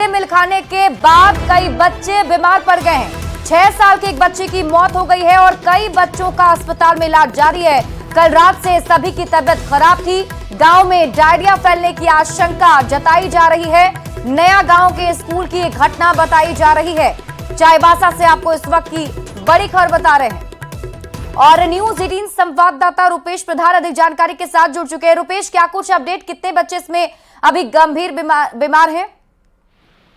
मिल खाने के बाद कई बच्चे बीमार पड़ गए हैं। 6 साल के एक बच्चे की मौत हो गई है और कई बच्चों का अस्पताल में इलाज जारी है। कल रात से सभी की तबीयत खराब थी। गांव में डायरिया फैलने की आशंका जताई जा रही है। नया गांव के स्कूल की एक घटना बताई जा रही है। चाईबासा से आपको इस वक्त की बड़ी खबर बता रहे हैं और न्यूज 18 संवाददाता रुपेश प्रधान अधिक जानकारी के साथ जुड़ चुके हैं। रुपेश, क्या कुछ अपडेट, कितने बच्चे इसमें अभी गंभीर बीमार हैं?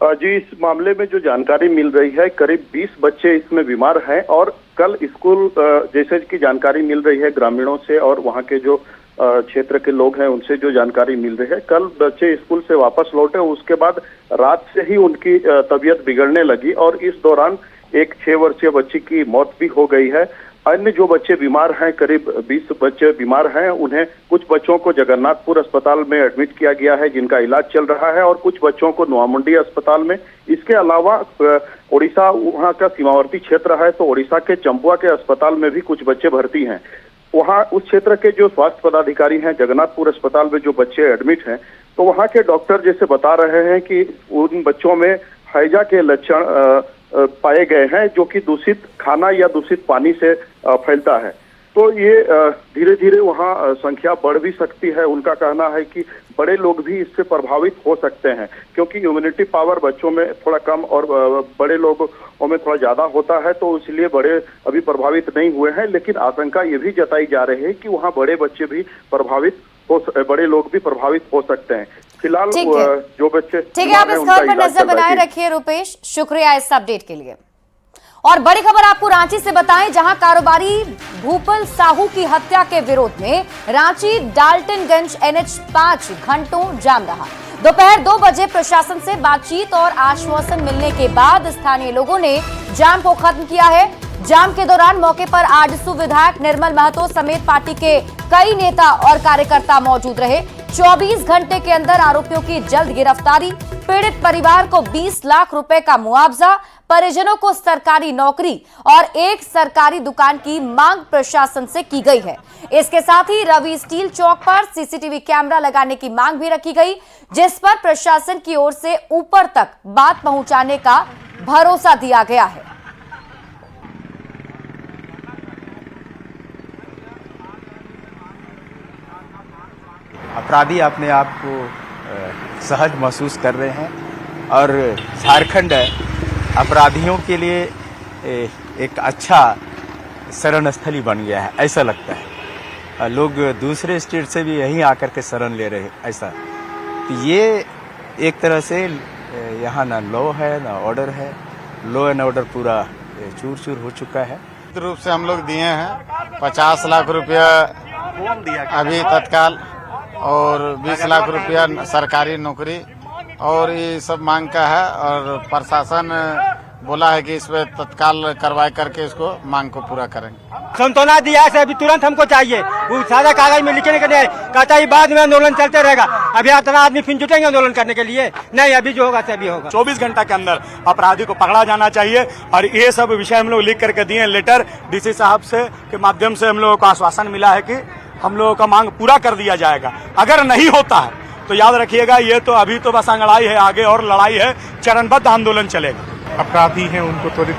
जी, इस मामले में जो जानकारी मिल रही है, करीब 20 बच्चे इसमें बीमार हैं और कल स्कूल जैसे की जानकारी मिल रही है ग्रामीणों से और वहां के जो क्षेत्र के लोग हैं उनसे जो जानकारी मिल रही है, कल बच्चे स्कूल से वापस लौटे, उसके बाद रात से ही उनकी तबीयत बिगड़ने लगी और इस दौरान एक 6 वर्षीय बच्ची की मौत भी हो गई है। अन्य जो बच्चे बीमार हैं, करीब 20 बच्चे बीमार हैं, उन्हें कुछ बच्चों को जगन्नाथपुर अस्पताल में एडमिट किया गया है जिनका इलाज चल रहा है और कुछ बच्चों को नोआमुंडी अस्पताल में। इसके अलावा ओडिशा वहां का सीमावर्ती क्षेत्र है तो ओडिशा के चंपुआ के अस्पताल में भी कुछ बच्चे भर्ती हैं। वहां उस क्षेत्र के जो स्वास्थ्य पदाधिकारी हैं, जगन्नाथपुर अस्पताल में जो बच्चे एडमिट हैं, तो वहां के डॉक्टर जैसे बता रहे हैं कि उन बच्चों में हैजा के लक्षण पाए गए हैं जो कि दूषित खाना या दूषित पानी से फैलता है। तो ये धीरे धीरे वहाँ संख्या बढ़ भी सकती है। उनका कहना है कि बड़े लोग भी इससे प्रभावित हो सकते हैं क्योंकि इम्यूनिटी पावर बच्चों में थोड़ा कम और बड़े लोगों में थोड़ा ज्यादा होता है, तो इसलिए बड़े अभी प्रभावित नहीं हुए हैं। लेकिन आशंका ये भी जताई जा रही है कि वहाँ बड़े बच्चे भी बड़े लोग भी प्रभावित हो सकते हैं। फिलहाल जो बच्चे ठीक है, आप इस खबर पर नजर बनाए रखिए। रुपेश, शुक्रिया इस अपडेट के लिए। और बड़ी खबर आपको रांची से बताएं, जहां कारोबारी भूपल साहू की हत्या के विरोध में रांची डाल्टनगंज NH5 घंटों जाम रहा। दोपहर 2 बजे प्रशासन से बातचीत और आश्वासन मिलने के बाद स्थानीय लोगों ने जाम को खत्म किया है। जाम के दौरान मौके पर आजसू विधायक निर्मल महतो समेत पार्टी के कई नेता और कार्यकर्ता मौजूद रहे। 24 घंटे के अंदर आरोपियों की जल्द गिरफ्तारी, पीड़ित परिवार को 20 लाख रुपए का मुआवजा, परिजनों को सरकारी नौकरी और एक सरकारी दुकान की मांग प्रशासन से की गई है। इसके साथ ही रवि स्टील चौक पर CCTV कैमरा लगाने की मांग भी रखी गई, जिस पर प्रशासन की ओर से ऊपर तक बात पहुंचाने का भरोसा दिया गया है। अपराधी अपने आप को सहज महसूस कर रहे हैं और झारखंड अपराधियों के लिए एक अच्छा शरण स्थली बन गया है, ऐसा लगता है। लोग दूसरे स्टेट से भी यहीं आकर के शरण ले रहे हैं, ऐसा। तो ये एक तरह से यहाँ ना लॉ है ना ऑर्डर है, लॉ एंड ऑर्डर पूरा चूर चूर हो चुका है। रूप से हम लोग दिए हैं 50 लाख रुपया अभी तत्काल और 20 लाख रुपया सरकारी नौकरी और ये सब मांग का है और प्रशासन बोला है कि इसमें तत्काल कार्रवाई करके इसको मांग को पूरा करेंगे। संतोना दिया है, अभी तुरंत हमको चाहिए। वो सादा कागज में लिखने के लिए कहता है बाद में आंदोलन चलते रहेगा। अभी इतना आदमी फिर जुटेंगे आंदोलन करने के लिए? नहीं, अभी जो होगा तभी होगा। 24 घंटा के अंदर अपराधी को पकड़ा जाना चाहिए और ये सब विषय हम लोग लिख करके दिए लेटर DC साहब से के माध्यम से। हम लोगों को आश्वासन मिला है कि हम लोगों का मांग पूरा कर दिया जाएगा। अगर नहीं होता है तो याद रखिएगा, ये तो अभी तो बस अंगड़ाई है, आगे और लड़ाई है, चरणबद्ध आंदोलन चलेगा। अपराधी हैं उनको त्वरित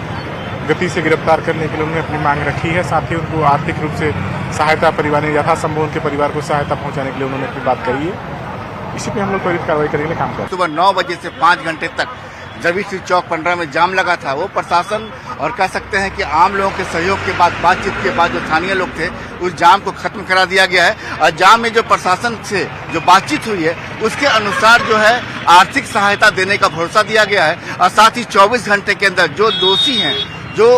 गति से गिरफ्तार करने के लिए उन्होंने अपनी मांग रखी है। साथ ही उनको आर्थिक रूप से सहायता परिवार ने यथासंभव उनके परिवार को सहायता पहुंचाने के लिए उन्होंने अपनी बात कही है। इसी पे हम लोग त्वरित कार्रवाई करने के लिए काम कर रहे हैं। सुबह 9 बजे से 5 घंटे तक रवि स्टील चौक 15 में जाम लगा था। वो प्रशासन और कह सकते हैं कि आम लोगों के सहयोग के बाद, बातचीत के बाद जो स्थानीय लोग थे उस जाम को खत्म करा दिया गया है और जाम में जो प्रशासन से जो बातचीत हुई है उसके अनुसार जो है आर्थिक सहायता देने का भरोसा दिया गया है और साथ ही 24 घंटे के अंदर जो दोषी हैं, जो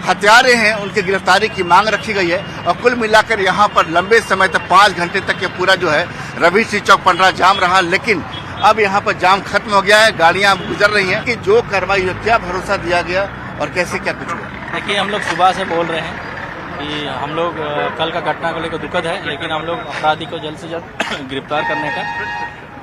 हत्यारे हैं, उनकी गिरफ्तारी की मांग रखी गई है। और कुल मिलाकर यहाँ पर लंबे समय तक 5 घंटे तक ये पूरा जो है रवि स्टील चौक 15 जाम रहा, लेकिन अब यहाँ पर जाम खत्म हो गया है, गाड़ियाँ गुजर रही हैं। कि जो कार्रवाई हुई, क्या भरोसा दिया गया और कैसे क्या कुछ हुआ? देखिए, हम लोग सुबह से बोल रहे हैं कि हम लोग कल का घटना को लेकर दुखद है, लेकिन हम लोग अपराधी को जल्द से जल्द गिरफ्तार करने का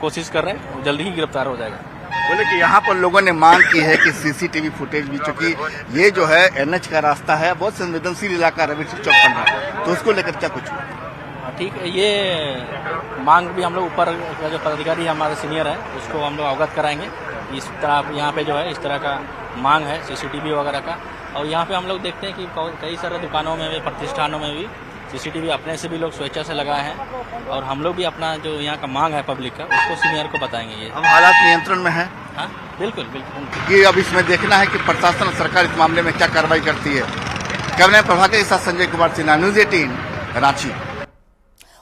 कोशिश कर रहे हैं, जल्द ही गिरफ्तार हो जाएगा। बोले कि यहाँ पर लोगों ने मांग की है कि CCTV फुटेज भी, चूंकि ये जो है NH का रास्ता है, बहुत संवेदनशील इलाका रवि स्टील चौक 15, तो उसको लेकर क्या कुछ हुआ? ठीक है, ये मांग भी हम लोग ऊपर का जो पदाधिकारी हमारे सीनियर है उसको हम लोग अवगत कराएंगे। इस तरह यहाँ पे जो है इस तरह का मांग है सीसीटीवी वगैरह का। और यहाँ पे हम लोग देखते हैं कि कई सारे दुकानों में भी, प्रतिष्ठानों में भी सीसीटीवी अपने से भी लोग स्वेच्छा से लगाए हैं। और हम लोग भी अपना जो यहाँ का मांग है पब्लिक का उसको सीनियर को बताएंगे। ये अब हालात नियंत्रण में है। हाँ, बिल्कुल बिल्कुल। ये अब इसमें देखना है कि प्रशासन और सरकार इस मामले में क्या कार्रवाई करती है। कैमरा प्रभाकर के साथ संजय कुमार सिन्हा, न्यूज़ 18 रांची।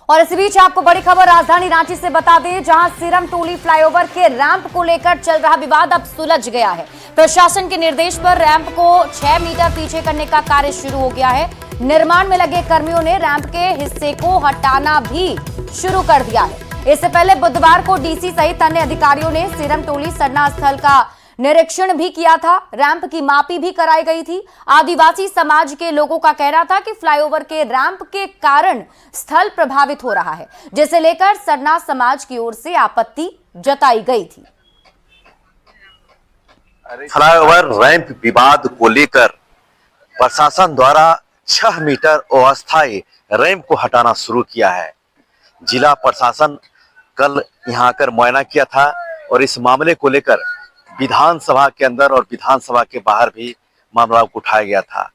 और इसी बीच आपको बड़ी खबर राजधानी रांची से बता दें, जहां सीरम टोली फ्लाईओवर के रैंप को लेकर चल रहा विवाद अब सुलझ गया है। प्रशासन के निर्देश पर रैंप को 6 मीटर पीछे करने का कार्य शुरू हो गया है। निर्माण में लगे कर्मियों ने रैंप के हिस्से को हटाना भी शुरू कर दिया है। इससे पहले बुधवार को डीसी सहित अन्य अधिकारियों ने सीरम टोली सरना स्थल का निरीक्षण भी किया था। रैंप की मापी भी कराई गई थी। आदिवासी समाज के लोगों का कहना था कि फ्लाईओवर के रैंप के कारण स्थल प्रभावित हो रहा है, जिसे लेकर सरना समाज की ओर से आपत्ति जताई गई थी। फ्लाईओवर रैंप विवाद को लेकर प्रशासन द्वारा 6 मीटर अस्थायी रैंप को हटाना शुरू किया है। जिला प्रशासन कल यहां आकर मुआयना किया था और इस मामले को लेकर विधानसभा के अंदर और विधानसभा के बाहर भी मामला उठाया गया था।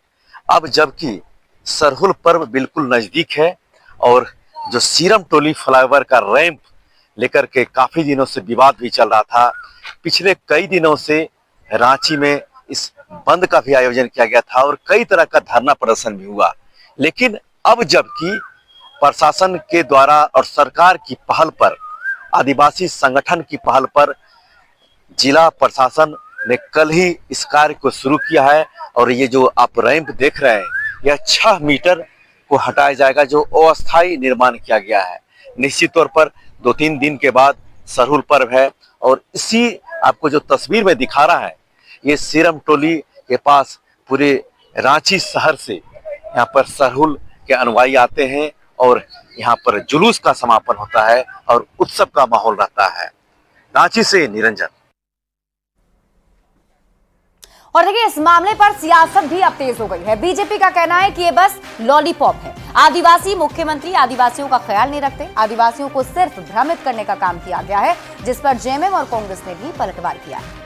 अब जबकि सरहुल पर्व बिल्कुल नजदीक है और जो सीरम टोली फ्लाईओवर का रैंप लेकर के काफी दिनों से विवाद भी चल रहा था। पिछले कई दिनों से रांची में इस बंद का भी आयोजन किया गया था और कई तरह का धरना प्रदर्शन भी हुआ। लेकिन अब जबकि प्रशासन के द्वारा और सरकार की पहल पर, आदिवासी संगठन की पहल पर जिला प्रशासन ने कल ही इस कार्य को शुरू किया है और ये जो आप रैंप देख रहे हैं यह 6 मीटर को हटाया जाएगा, जो अस्थायी निर्माण किया गया है। निश्चित तौर पर 2-3 दिन के बाद सरहुल पर्व है और इसी आपको जो तस्वीर में दिखा रहा है ये सीरम टोली के पास पूरे रांची शहर से यहाँ पर सरहुल के अनुयायी आते हैं और यहाँ पर जुलूस का समापन होता है और उत्सव का माहौल रहता है। रांची से निरंजन। और देखिए, इस मामले पर सियासत भी अब तेज हो गई है। बीजेपी का कहना है कि ये बस लॉलीपॉप है। आदिवासी मुख्यमंत्री आदिवासियों का ख्याल नहीं रखते, आदिवासियों को सिर्फ भ्रमित करने का काम किया गया है, जिस पर जेएमएम और कांग्रेस ने भी पलटवार किया है।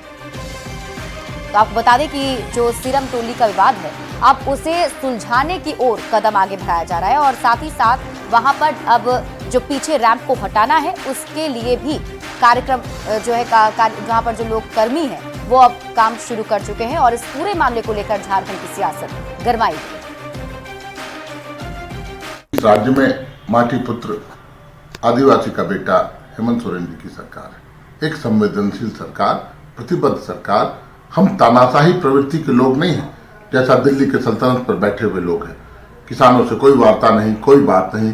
तो आपको बता दें कि जो सीरम टोली का विवाद है अब उसे सुलझाने की ओर कदम आगे बढ़ाया जा रहा है और साथ ही साथ वहां पर अब जो पीछे रैंप को हटाना है उसके लिए भी कार्यक्रम जो है जहां पर जो लोग कर्मी हैं वो अब काम शुरू कर चुके हैं और इस पूरे मामले को लेकर झारखंड की सियासत गरमाई है। इस राज्य में माटी पुत्र आदिवासी का बेटा हेमंत सोरेन जी की सरकार है, एक संवेदनशील सरकार, प्रतिबद्ध सरकार। हम तानाशाही प्रवृत्ति के लोग नहीं हैं, जैसा दिल्ली के सल्तनत पर बैठे हुए लोग हैं। किसानों से कोई वार्ता नहीं, कोई बात नहीं,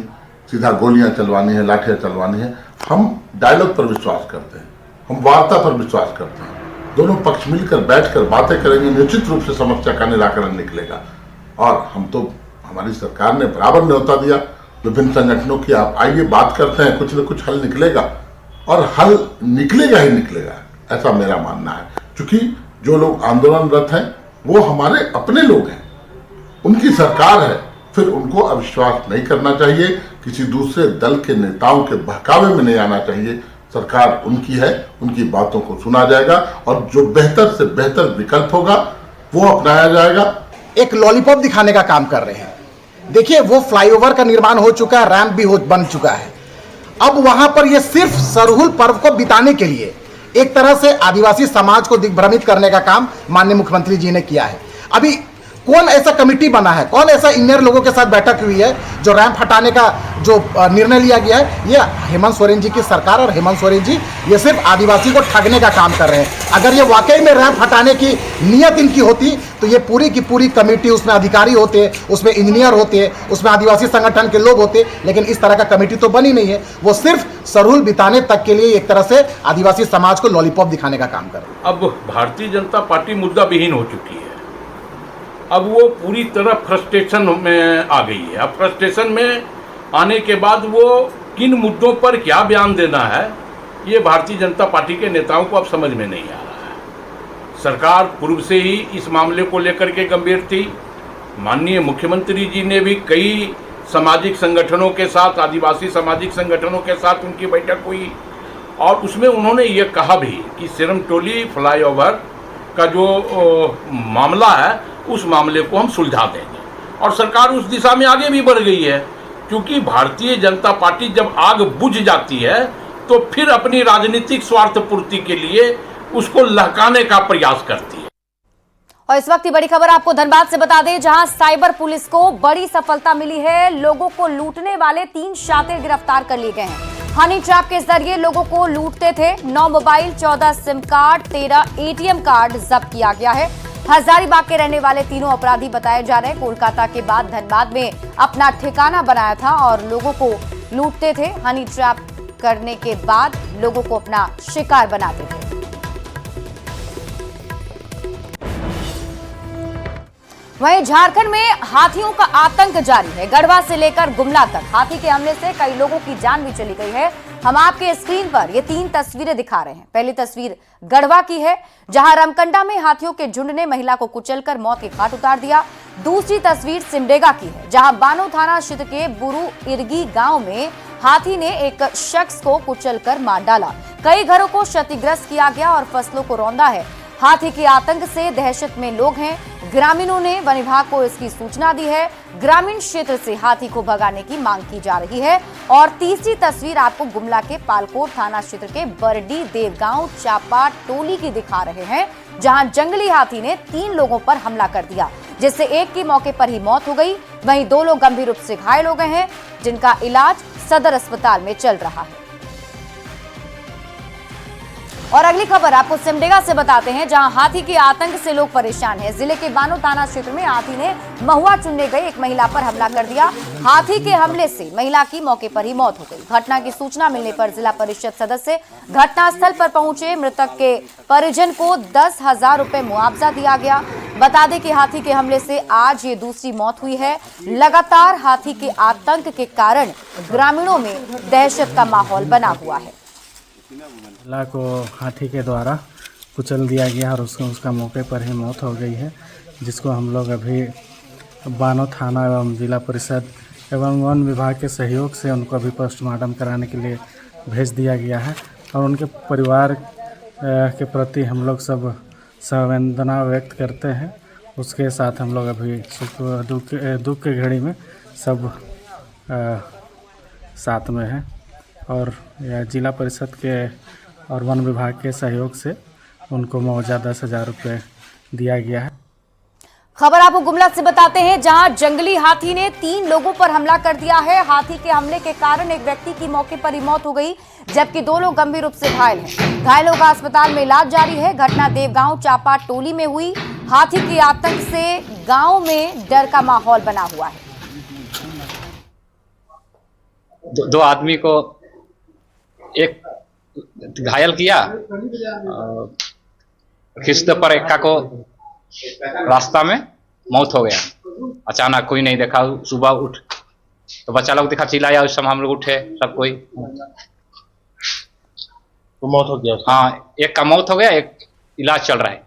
सीधा गोलियां चलवानी है, लाठियां चलवानी है। हम डायलॉग पर विश्वास करते हैं, हम वार्ता पर विश्वास करते हैं। दोनों पक्ष मिलकर बैठकर बातें करेंगे, निश्चित रूप से समस्या का निराकरण निकलेगा। और हम तो, हमारी सरकार ने बराबर न्योता दिया विभिन्न संगठनों की, आप आइए बात करते हैं, कुछ न कुछ हल निकलेगा और हल निकलेगा ही निकलेगा, ऐसा मेरा मानना है। क्योंकि जो लोग आंदोलनरत हैं वो हमारे अपने लोग हैं, उनकी सरकार है, फिर उनको अविश्वास नहीं करना चाहिए, किसी दूसरे दल के नेताओं के बहकावे में नहीं आना चाहिए। सरकार उनकी है, उनकी बातों को सुना जाएगा और जो बेहतर से बेहतर विकल्प होगा वो अपनाया जाएगा। एक लॉलीपॉप दिखाने का काम कर रहे हैं। देखिए, वो फ्लाईओवर का निर्माण हो चुका है, रैंप भी बन चुका है। अब वहां पर ये सिर्फ सरहुल पर्व को बिताने के लिए एक तरह से आदिवासी समाज को दिग्भ्रमित करने का काम माननीय मुख्यमंत्री जी ने किया है। अभी कौन ऐसा कमेटी बना है, कौन ऐसा इंजीनियर लोगों के साथ बैठक हुई है जो रैंप हटाने का जो निर्णय लिया गया है? ये हेमंत सोरेन जी की सरकार और हेमंत सोरेन जी ये सिर्फ आदिवासी को ठगने का काम कर रहे हैं। अगर ये वाकई में रैंप हटाने की नीयत इनकी होती तो ये पूरी की पूरी कमेटी, उसमें अधिकारी होते, उसमें इंजीनियर होते, उसमें आदिवासी संगठन के लोग होते, लेकिन इस तरह का कमेटी तो बनी नहीं है। वो सिर्फ सरहुल बिताने तक के लिए एक तरह से आदिवासी समाज को लॉलीपॉप दिखाने का काम कर रहे हैं। अब भारतीय जनता पार्टी मुद्दा विहीन हो चुकी है। अब वो पूरी तरह फ्रस्ट्रेशन में आ गई है। अब फ्रस्ट्रेशन में आने के बाद वो किन मुद्दों पर क्या बयान देना है, ये भारतीय जनता पार्टी के नेताओं को अब समझ में नहीं आ रहा है। सरकार पूर्व से ही इस मामले को लेकर के गंभीर थी। माननीय मुख्यमंत्री जी ने भी कई सामाजिक संगठनों के साथ, आदिवासी सामाजिक संगठनों के साथ उनकी बैठक हुई और उसमें उन्होंने ये कहा भी कि सिरमटोली फ्लाईओवर का जो मामला है उस मामले को हम सुलझा देंगे और सरकार उस दिशा में आगे भी बढ़ गई है, क्योंकि भारतीय जनता पार्टी जब आग बुझ जाती है तो फिर अपनी राजनीतिक स्वार्थ पूर्ति के लिए उसको लहकाने का प्रयास करती है। और इस वक्त की बड़ी खबर आपको धनबाद से बता दें, जहां साइबर पुलिस को बड़ी सफलता मिली है। लोगों को लूटने वाले 3 शातिर गिरफ्तार कर लिए गए हैं। हनी ट्रैप के जरिए लोगों को लूटते थे। 9 mobile, 14 SIM card, 13 ATM card जब्त किया गया है। हजारीबाग के रहने वाले तीनों अपराधी बताए जा रहे हैं। कोलकाता के बाद धनबाद में अपना ठिकाना बनाया था और लोगों को लूटते थे। हनी ट्रैप करने के बाद लोगों को अपना शिकार बनाते थे। वहीं झारखंड में हाथियों का आतंक जारी है। गढ़वा से लेकर गुमला तक हाथी के हमले से कई लोगों की जान भी चली गई है। हम आपके स्क्रीन पर ये 3 तस्वीरें दिखा रहे हैं। पहली तस्वीर गढ़वा की है, जहां रमकंडा में हाथियों के झुंड ने महिला को कुचलकर मौत के घाट उतार दिया। दूसरी तस्वीर सिमडेगा की है, जहां बानो थाना क्षेत्र के बुरु इरगी गांव में हाथी ने एक शख्स को कुचलकर मार डाला। कई घरों को क्षतिग्रस्त किया गया और फसलों को रौंदा है। हाथी के आतंक से दहशत में लोग हैं। ग्रामीणों ने वन विभाग को इसकी सूचना दी है। ग्रामीण क्षेत्र से हाथी को भगाने की मांग की जा रही है। और तीसरी तस्वीर आपको गुमला के पालकोट थाना क्षेत्र के बरडी देवगांव चापा टोली की दिखा रहे हैं, जहां जंगली हाथी ने 3 लोगों पर हमला कर दिया, जिससे एक की मौके पर ही मौत हो गई। वहीं 2 लोग गंभीर रूप से घायल हो गए हैं, जिनका इलाज सदर अस्पताल में चल रहा है। और अगली खबर आपको सिमडेगा से बताते हैं, जहां हाथी के आतंक से लोग परेशान हैं। जिले के बानो थाना क्षेत्र में हाथी ने महुआ चुनने गई एक महिला पर हमला कर दिया। हाथी के हमले से महिला की मौके पर ही मौत हो गई। घटना की सूचना मिलने पर जिला परिषद सदस्य घटनास्थल पर पहुंचे। मृतक के परिजन को 10,000 रुपए मुआवजा दिया गया। बता दें कि हाथी के हमले से आज ये दूसरी मौत हुई है। लगातार हाथी के आतंक के कारण ग्रामीणों में दहशत का माहौल बना हुआ है। महिला को हाथी के द्वारा कुचल दिया गया और उसका मौके पर ही मौत हो गई है, जिसको हम लोग अभी बानो थाना एवं जिला परिषद एवं वन विभाग के सहयोग से उनको अभी पोस्टमार्टम कराने के लिए भेज दिया गया है। और उनके परिवार के प्रति हम लोग सब संवेदना व्यक्त करते हैं। उसके साथ हम लोग अभी दुख के घड़ी में सब साथ में हैं और जिला परिषद के और वन विभाग के सहयोग से उनको मुआवजा 10,000 रुपये दिया गया है। खबर आपको गुमला से बताते हैं, जहां जंगली हाथी ने 3 लोगों पर हमला कर दिया है। हाथी के हमले के कारण एक व्यक्ति की मौके पर ही मौत हो गई, जबकि 2 लोग गंभीर रूप से घायल हैं। घायलों का अस्पताल में इलाज जारी है। घटना देवगांव चापा टोली में हुई। हाथी के आतंक से गांव में डर का माहौल बना हुआ है। 2 आदमी को एक घायल किया, खिसते पर एक को रास्ता में मौत हो गया। अचानक कोई नहीं देखा। सुबह उठ तो बच्चा लोग दिखा, चिल्लाया। उस समय हम लोग उठे सब कोई, तो मौत हो गया। हाँ, एक का मौत हो गया, एक इलाज चल रहा है।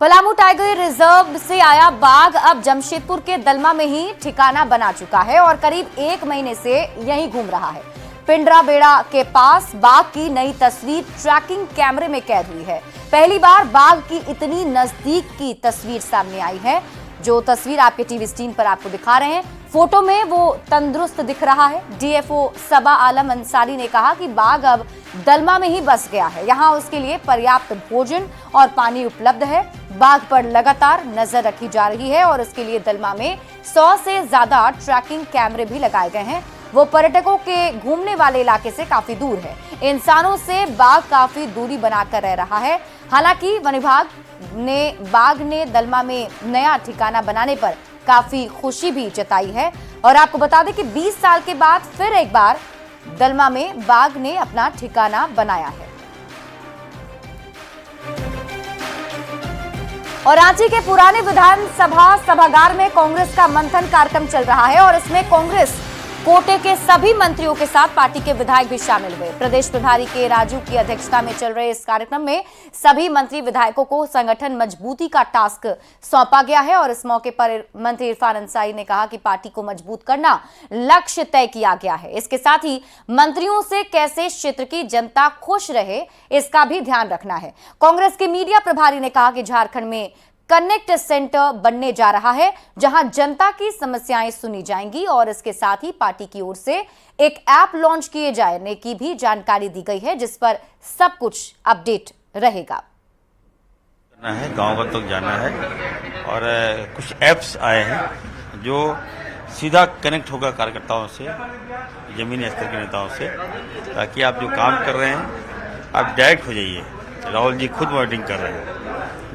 पलामू टाइगर रिजर्व से आया बाघ अब जमशेदपुर के दलमा में ही ठिकाना बना चुका है और करीब 1 महीने से यहीं घूम रहा है। पिंडरा बेड़ा के पास बाघ की नई तस्वीर ट्रैकिंग कैमरे में कैद हुई है। पहली बार बाघ की इतनी नजदीक की तस्वीर सामने आई है। जो तस्वीर आपके टीवी स्क्रीन पर आपको दिखा रहे हैं, फोटो में वो तंदुरुस्त दिख रहा है। डीएफओ सबा आलम अंसारी ने कहा कि बाघ अब दलमा में ही बस गया है। यहाँ उसके लिए पर्याप्त भोजन और पानी उपलब्ध है। बाघ पर लगातार नजर रखी जा रही है और इसके लिए दलमा में 100 से ज्यादा ट्रैकिंग कैमरे भी लगाए गए हैं। वो पर्यटकों के घूमने वाले इलाके से काफी दूर है। इंसानों से बाघ काफी दूरी बनाकर रह रहा है। हालांकि वन विभाग ने बाघ ने दलमा में नया ठिकाना बनाने पर काफी खुशी भी जताई है। और आपको बता दें कि 20 साल के बाद फिर एक बार दलमा में बाघ ने अपना ठिकाना बनाया है। और रांची के पुराने विधानसभा सभागार में कांग्रेस का मंथन कार्यक्रम चल रहा है और इसमें कांग्रेस कोटे के सभी मंत्रियों के साथ पार्टी के विधायक भी शामिल हुए। प्रदेश प्रभारी के राजू की अध्यक्षता में चल रहे इस कार्यक्रम में सभी मंत्री विधायकों को संगठन मजबूती का टास्क सौंपा गया है और इस मौके पर मंत्री इरफान अंसारी ने कहा कि पार्टी को मजबूत करना लक्ष्य तय किया गया है। इसके साथ ही मंत्रियों से कैसे क्षेत्र की जनता खुश रहे इसका भी ध्यान रखना है। कांग्रेस के मीडिया प्रभारी ने कहा कि झारखंड में कनेक्ट सेंटर बनने जा रहा है जहां जनता की समस्याएं सुनी जाएंगी और इसके साथ ही पार्टी की ओर से एक ऐप लॉन्च किए जाने की भी जानकारी दी गई है जिस पर सब कुछ अपडेट रहेगा। है गांव तक जाना है और कुछ ऐप्स आए हैं जो सीधा कनेक्ट होगा कार्यकर्ताओं से, जमीनी स्तर के नेताओं से, ताकि आप जो काम कर रहे हैं आप डायरेक्ट हो जाइए। राहुल जी खुद मॉनिटरिंग कर रहे हैं,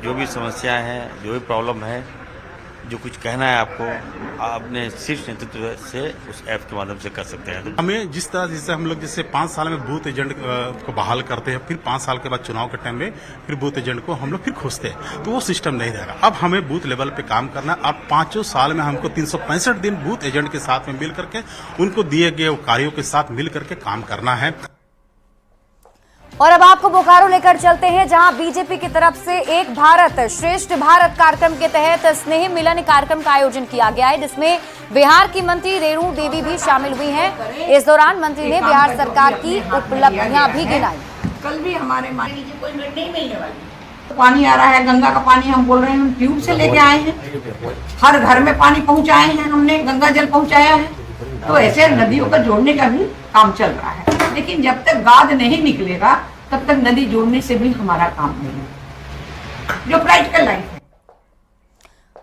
जो भी समस्या है, जो भी प्रॉब्लम है, जो कुछ कहना है आपको, आप अपने शीर्ष नेतृत्व से उस ऐप के माध्यम से कर सकते हैं। हमें जिस तरह जैसे हम लोग जैसे 5 साल में बूथ एजेंट को बहाल करते हैं, फिर 5 साल के बाद चुनाव के टाइम में फिर बूथ एजेंट को हम लोग फिर खोजते हैं, तो वो सिस्टम नहीं रहेगा। अब हमें बूथ लेवल पे काम करना है। अब 5 साल में हमको 365 दिन बूथ एजेंट के साथ में मिल करके उनको दिए गए कार्यों के साथ मिल करके काम करना है। और अब आपको बोकारो लेकर चलते हैं जहां बीजेपी की तरफ से एक भारत श्रेष्ठ भारत कार्यक्रम के तहत स्नेह मिलन कार्यक्रम का आयोजन किया गया है जिसमें बिहार की मंत्री रेणु देवी भी शामिल हुई हैं। इस दौरान मंत्री ने बिहार सरकार की उपलब्धियां भी गिनाई। कल भी हमारे कोई नहीं मिलने वाली, पानी आ रहा है, गंगा का पानी हम बोल रहे हैं, हम ट्यूब से लेके आए हैं, हर घर में पानी पहुँचाए हैं, हमने गंगा जल पहुँचाया है। तो ऐसे नदियों को जोड़ने का भी काम चल रहा है, लेकिन जब तक गाद नहीं निकलेगा तब तक नदी जोड़ने से भी हमारा काम नहीं है, जो प्रैक्टिकल लाइफ है।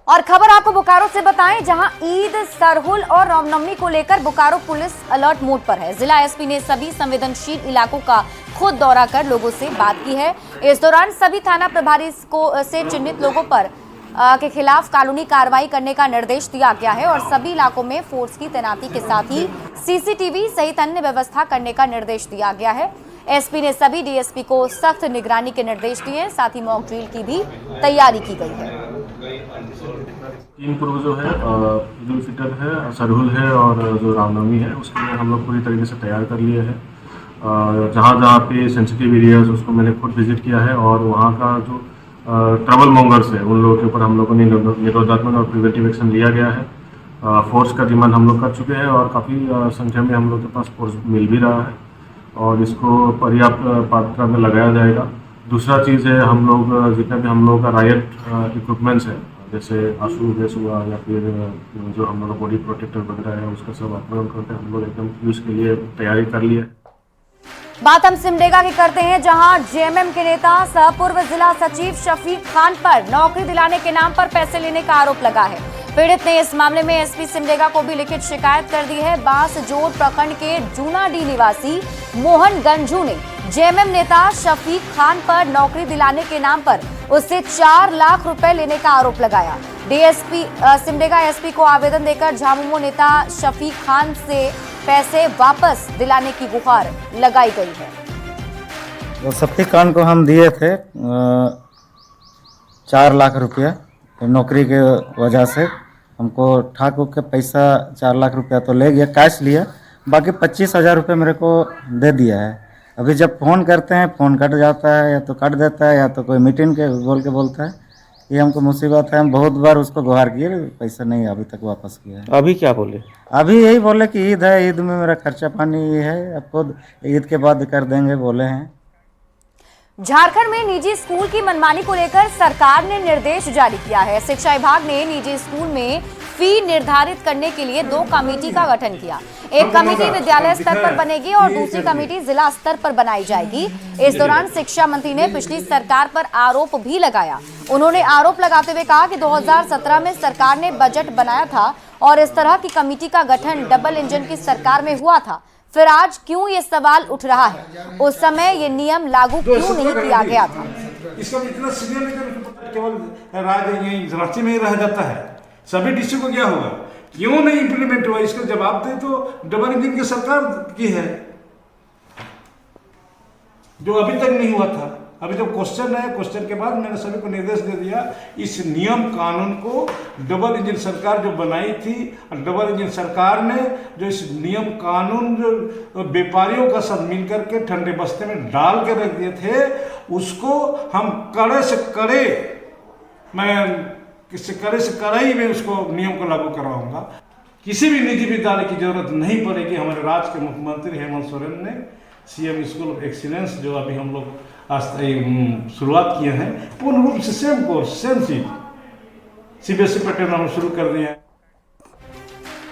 और खबर आपको बोकारो से बताएं जहां ईद, सरहुल और रामनवमी को लेकर बोकारो पुलिस अलर्ट मोड पर है। जिला एसपी ने सभी संवेदनशील इलाकों का खुद दौरा कर लोगों से बात की है। इस दौरान सभी थाना प्रभारी से चिन्हित लोगों पर के खिलाफ कानूनी कार्रवाई करने का निर्देश दिया गया है और सभी इलाकों में फोर्स की तैनाती के साथ ही सीसीटीवी सहित अन्य व्यवस्था करने का निर्देश दिया गया है। एसपी ने सभी डीएसपी को सख्त निगरानी के निर्देश दिए, साथ ही मॉक ड्रिल की भी तैयारी की गई है। 3 पूर्व जो है ईद उल फितर है, सरहुल है और जो रामनवमी है उसके लिए हम लोग पूरी तरीके से तैयार कर लिए हैं। जहाँ जहाँ पे सेंसिटिव एरियाज उसको मैंने खुद विजिट किया है और वहाँ का जो ट्रबल मॉन्गर्स है उन लोगों के ऊपर हम लोगों ने निरोधात्मक और प्रिवेंटिव एक्शन लिया गया है। फोर्स का डिमांड हम लोग कर चुके हैं और काफ़ी संख्या में हम लोग के पास फोर्स मिल भी रहा है और इसको पर्याप्त मात्रा में लगाया जाएगा। दूसरा चीज़ है हम लोग जितना भी हम लोग का रायट इक्विपमेंट्स है जैसे आंसू गैस हुआ या फिर जो हम लोग बॉडी प्रोटेक्टर वगैरह है उसका सब अपलोड करके हम लोग एकदम यूज़ के लिए तैयारी कर लिए। बात हम सिमडेगा की करते हैं जहां जेएमएम के नेता सह पूर्व जिला सचिव शफीक खान पर नौकरी दिलाने के नाम पर पैसे लेने का आरोप लगा है। पीड़ित ने इस मामले में एसपी सिमडेगा को भी लिखित शिकायत कर दी है। बांसजोर प्रखंड के जूनाडीह निवासी मोहन गंजू ने जेएमएम नेता शफीक खान पर नौकरी दिलाने के नाम पर उससे 4 लाख रुपए लेने का आरोप लगाया। डीएसपी सिमडेगा एसपी को आवेदन देकर झामुमो नेता शफीक खान से पैसे वापस दिलाने की गुहार लगाई गई है। तो शफीक खान को हम दिए थे 4 लाख रुपया नौकरी के वजह से, हमको ठाक के पैसा 4 लाख रुपया तो ले गया, कैश लिया, बाकी 25,000 रुपये मेरे को दे दिया है। अभी जब फ़ोन करते हैं फ़ोन कट जाता है या तो कट देता है या तो कोई मीटिंग के बोल के बोलता है। ये हमको मुसीबत है, हम बहुत बार उसको गुहार किए, पैसा नहीं अभी तक वापस किया है। अभी क्या बोले? अभी यही बोले कि ईद है, ईद में मेरा खर्चा पानी है, अब खुद ईद के बाद कर देंगे बोले हैं। झारखंड में निजी स्कूल की मनमानी को लेकर सरकार ने निर्देश जारी किया है। शिक्षा विभाग ने निजी स्कूल में फी निर्धारित करने के लिए 2 कमेटी का गठन किया। एक कमेटी विद्यालय स्तर पर बनेगी और दूसरी कमेटी जिला स्तर पर बनाई जाएगी। इस दौरान शिक्षा मंत्री ने पिछली सरकार पर आरोप भी लगाया। उन्होंने आरोप लगाते हुए कहा कि 2017 में सरकार ने बजट बनाया था और इस तरह की कमेटी का गठन डबल इंजन की सरकार में हुआ था, फिर आज क्यों ये सवाल उठ रहा है? उस समय ये नियम लागू क्यों नहीं किया गया था? इसका इतना सीनियर लेकर केवल राज्य में ही रह जाता है, सभी डिस्ट्रिक्ट को क्या होगा? क्यों नहीं इंप्लीमेंट हुआ? इसका जवाब दे तो डबल इंजन की सरकार की है, जो अभी तक नहीं हुआ था। अभी तो क्वेश्चन है, क्वेश्चन के बाद मैंने सभी को निर्देश दे दिया, इस नियम कानून को डबल इंजन सरकार जो बनाई थी, डबल इंजन सरकार ने जो इस नियम कानून जो व्यापारियों का सब मिल करके ठंडे बस्ते में डाल के रख दिए थे, उसको हम कड़े से कड़े, मैं किसी कड़े से कड़ाई में उसको नियम को लागू करवाऊंगा। किसी भी निजी विद्यालय की जरूरत नहीं पड़ेगी। हमारे राज्य के मुख्यमंत्री हेमंत सोरेन ने सीएम स्कूल ऑफ एक्सीलेंस जो अभी हम लोग शुरुआत किए हैं, पूर्ण रूप से सेम कोर्स सेम चीज सीबीएसई पैटर्न हम शुरू कर दिए हैं।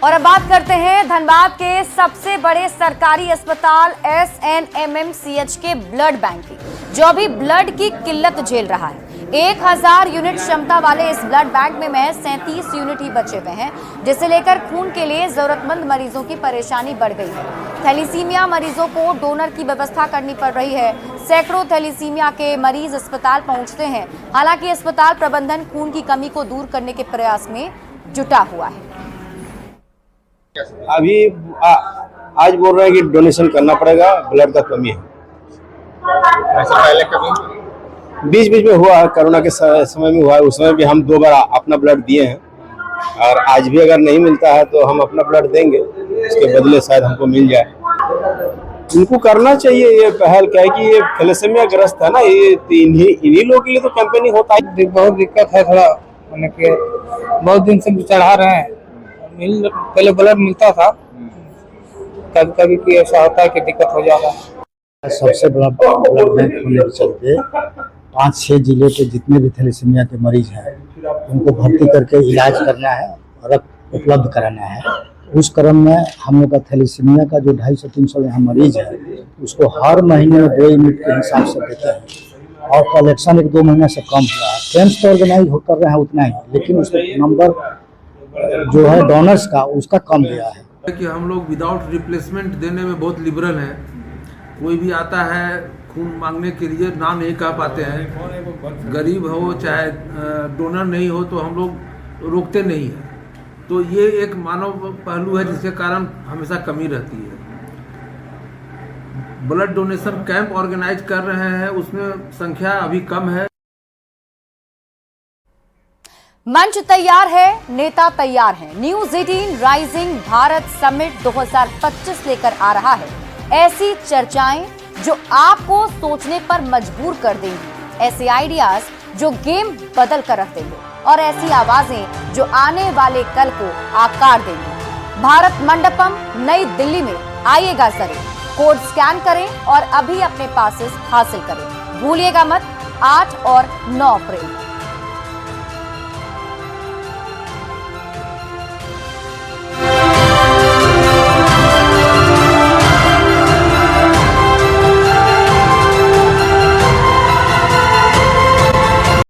और अब बात करते हैं धनबाद के सबसे बड़े सरकारी अस्पताल SNMMCH के ब्लड बैंक की, जो अभी ब्लड की किल्लत झेल रहा है। 1000 यूनिट क्षमता वाले इस ब्लड बैंक में महज 37 यूनिट ही बचे हुए हैं, जिसे लेकर खून के लिए जरूरतमंद मरीजों की परेशानी बढ़ गई है। थैलीसीमिया मरीजों को डोनर की व्यवस्था करनी पड़ रही है। सैकड़ों थैलीसीमिया के मरीज अस्पताल पहुंचते हैं। हालांकि अस्पताल प्रबंधन खून की कमी को दूर करने के प्रयास में जुटा हुआ है। अभी आज बोल रहे हैं कि डोनेशन करना पड़ेगा, ब्लड का कमी है। ऐसा पहले कभी बीच में हुआ है, कोरोना के समय में हुआ है, उस समय भी हम 2 बार अपना ब्लड दिए हैं, और आज भी अगर नहीं मिलता है तो हम अपना ब्लड देंगे, उसके बदले शायद हमको मिल जाए। इनको करना चाहिए ये पहल, क्या है कि ये थैलेसीमिया ग्रस्त है ना, ये इन्हीं लोगों के लिए तो कैंपेनिंग होता है। बहुत दिक्कत है, थोड़ा होने के बहुत दिन से चढ़ा रहे हैं। पहले ब्लड मिलता था, कभी कभी कि ऐसा होता है कि दिक्कत हो जाता है। सबसे बड़ा ब्लड बैंक होने के चलते 5-6 जिले के जितने भी थैलेसीमिया के मरीज हैं उनको भर्ती करके इलाज करना है, रक्त उपलब्ध कराना है। उस क्रम में हम लोग का थैलेसीमिया का जो 250-300 यहाँ मरीज है, उसको हर महीने 2 यूनिट के हिसाब से देते हैं, और कलेक्शन 1-2 महीने से कम हुआ है। कैंप्स तो ऑर्गेनाइज कर रहे हैं उतना ही, लेकिन उसका नंबर जो है डोनर्स का, उसका कम गया है। कि हम लोग विदाउट रिप्लेसमेंट देने में बहुत लिबरल हैं। कोई भी आता है खून मांगने के लिए, ना नहीं कह पाते हैं, गरीब हो चाहे डोनर नहीं हो, तो हम लोग रोकते नहीं हैं। तो ये एक मानव पहलू है जिसके कारण हमेशा कमी रहती है। ब्लड डोनेशन कैंप ऑर्गेनाइज कर रहे हैं, उसमें संख्या अभी कम है। मंच तैयार है, नेता तैयार हैं। न्यूज 18 राइजिंग भारत समिट 2025 लेकर आ रहा है ऐसी चर्चाएं जो आपको सोचने पर मजबूर कर देंगी, ऐसे आइडियाज जो गेम बदल कर रख देंगे, और ऐसी आवाजें जो आने वाले कल को आकार देंगी। भारत मंडपम नई दिल्ली में आइएगा जरूर, कोड स्कैन करें और अभी अपने पासेस हासिल करें। भूलिएगा मत 8 और 9 अप्रैल।